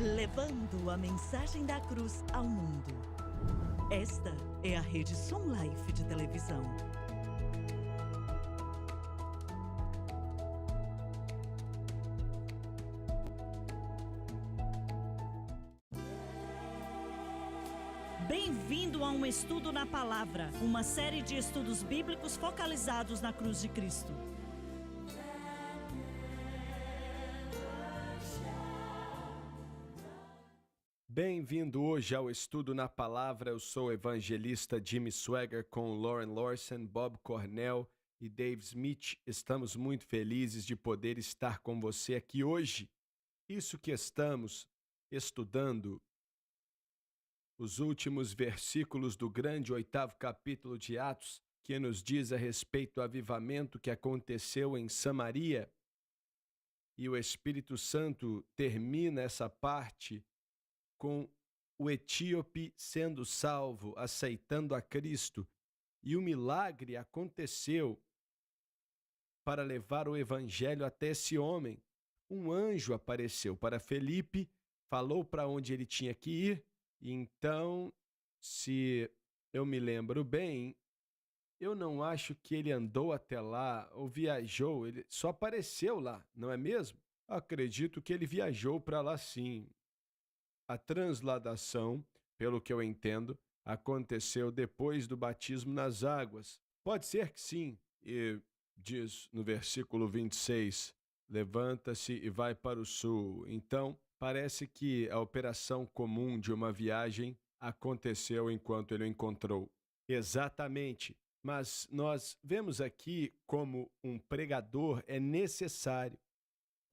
levando a mensagem da cruz ao mundo. Esta é a Rede Som Life de televisão. Bem-vindo a um estudo na palavra, uma série de estudos bíblicos focalizados na cruz de Cristo. Bem-vindo hoje ao Estudo na Palavra. Eu sou o evangelista Jimmy Swagger com Lauren Lawson, Bob Cornell e Dave Smith. Estamos muito felizes de poder estar com você aqui hoje. Isso que estamos estudando, os últimos versículos do grande 8º capítulo de Atos, que nos diz a respeito do avivamento que aconteceu em Samaria. E o Espírito Santo termina essa parte com o etíope sendo salvo, aceitando a Cristo. E o milagre aconteceu para levar o evangelho até esse homem. Um anjo apareceu para Felipe, falou para onde ele tinha que ir, e então, se eu me lembro bem, eu não acho que ele andou até lá ou viajou, ele só apareceu lá, não é mesmo? Acredito que ele viajou para lá sim. A transladação, pelo que eu entendo, aconteceu depois do batismo nas águas. Pode ser que sim, e diz no versículo 26, levanta-se e vai para o sul. Então, parece que a operação comum de uma viagem aconteceu enquanto ele o encontrou. Exatamente, mas nós vemos aqui como um pregador é necessário,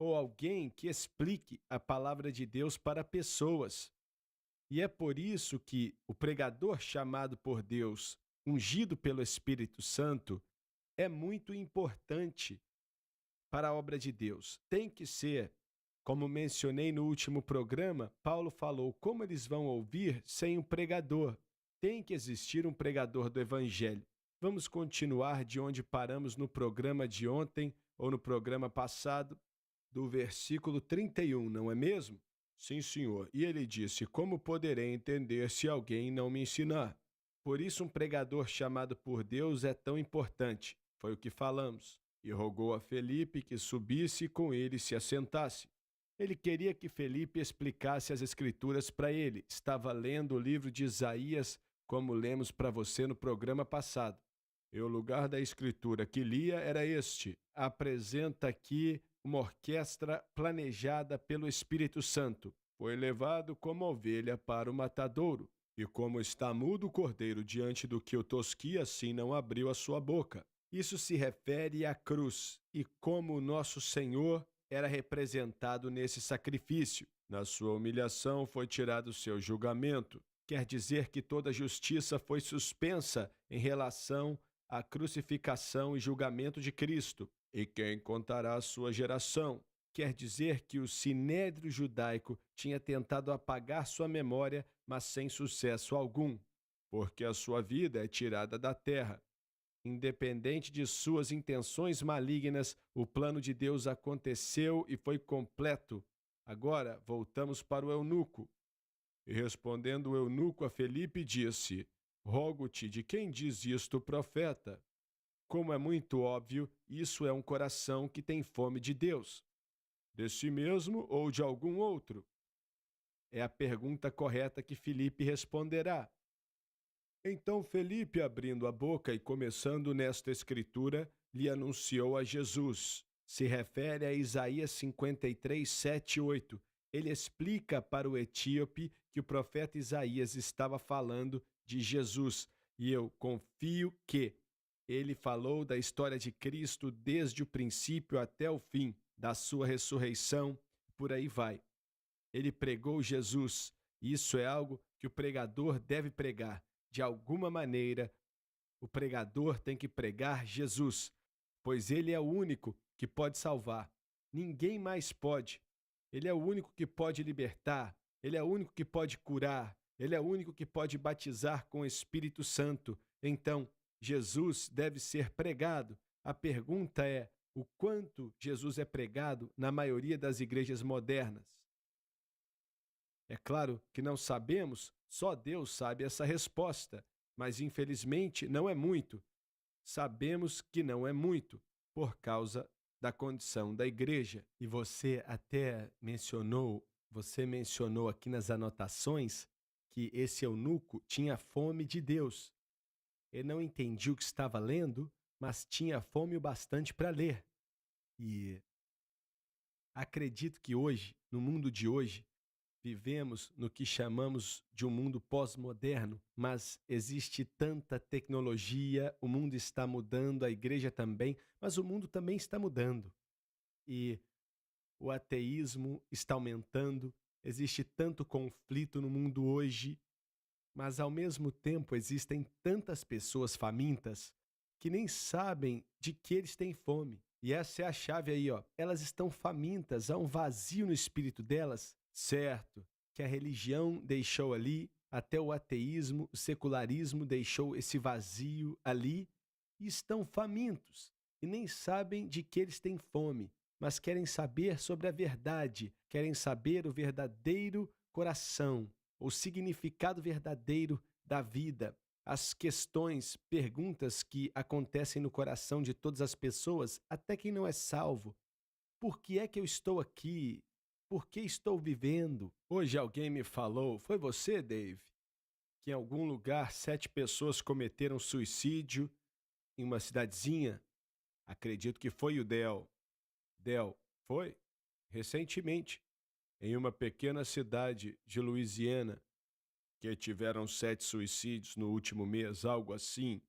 ou alguém que explique a palavra de Deus para pessoas. E é por isso que o pregador chamado por Deus, ungido pelo Espírito Santo, é muito importante para a obra de Deus. Tem que ser, como mencionei no último programa, Paulo falou como eles vão ouvir sem um pregador. Tem que existir um pregador do Evangelho. Vamos continuar de onde paramos no programa de ontem ou no programa passado, do versículo 31, não é mesmo? Sim, senhor. E ele disse, como poderei entender se alguém não me ensinar? Por isso um pregador chamado por Deus é tão importante. Foi o que falamos. E rogou a Felipe que subisse e com ele se assentasse. Ele queria que Felipe explicasse as escrituras para ele. Estava lendo o livro de Isaías, como lemos para você no programa passado. E o lugar da escritura que lia era este. Apresenta aqui uma orquestra planejada pelo Espírito Santo. Foi levado como ovelha para o matadouro, e como está mudo o cordeiro diante do que o tosquia, assim não abriu a sua boca. Isso se refere à cruz, e como o nosso Senhor era representado nesse sacrifício. Na sua humilhação foi tirado o seu julgamento. Quer dizer que toda justiça foi suspensa em relação à crucificação e julgamento de Cristo. E quem contará a sua geração? Quer dizer que o sinédrio judaico tinha tentado apagar sua memória, mas sem sucesso algum, porque a sua vida é tirada da terra. Independente de suas intenções malignas, o plano de Deus aconteceu e foi completo. Agora, voltamos para o eunuco. E respondendo o eunuco a Felipe, disse, rogo-te, de quem diz isto o profeta? Como é muito óbvio, isso é um coração que tem fome de Deus. De si mesmo ou de algum outro? É a pergunta correta que Felipe responderá. Então Felipe, abrindo a boca e começando nesta escritura, lhe anunciou a Jesus. Se refere a Isaías 53, 7 e 8. Ele explica para o etíope que o profeta Isaías estava falando de Jesus. E eu confio que ele falou da história de Cristo desde o princípio até o fim, da sua ressurreição, por aí vai. Ele pregou Jesus, e isso é algo que o pregador deve pregar. De alguma maneira, o pregador tem que pregar Jesus, pois ele é o único que pode salvar. Ninguém mais pode. Ele é o único que pode libertar, ele é o único que pode curar, ele é o único que pode batizar com o Espírito Santo. Então, Jesus deve ser pregado. A pergunta é, o quanto Jesus é pregado na maioria das igrejas modernas? É claro que não sabemos, só Deus sabe essa resposta, mas infelizmente não é muito. Sabemos que não é muito, por causa da condição da igreja. E você mencionou aqui nas anotações que esse eunuco tinha fome de Deus. Ele não entendia o que estava lendo, mas tinha fome o bastante para ler. E acredito que hoje, no mundo de hoje, vivemos no que chamamos de um mundo pós-moderno, mas existe tanta tecnologia, o mundo está mudando, a igreja também, mas o mundo também está mudando. E o ateísmo está aumentando, existe tanto conflito no mundo hoje, mas ao mesmo tempo existem tantas pessoas famintas que nem sabem de que eles têm fome. E essa é a chave aí, ó. Elas estão famintas, há um vazio no espírito delas, certo? Que a religião deixou ali, até o ateísmo, o secularismo deixou esse vazio ali, e estão famintos e nem sabem de que eles têm fome, mas querem saber sobre a verdade, querem saber o verdadeiro coração, o significado verdadeiro da vida, as questões, perguntas que acontecem no coração de todas as pessoas, até quem não é salvo. Por que é que eu estou aqui? Por que estou vivendo? Hoje alguém me falou, foi você, Dave, que em algum lugar 7 pessoas cometeram suicídio em uma cidadezinha? Acredito que foi o Del. Del, foi? Recentemente, em uma pequena cidade de Louisiana, que tiveram 7 suicídios no último mês, algo assim.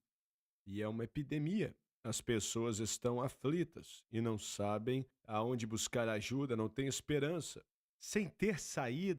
E é uma epidemia. As pessoas estão aflitas e não sabem aonde buscar ajuda, não têm esperança. Sem ter saído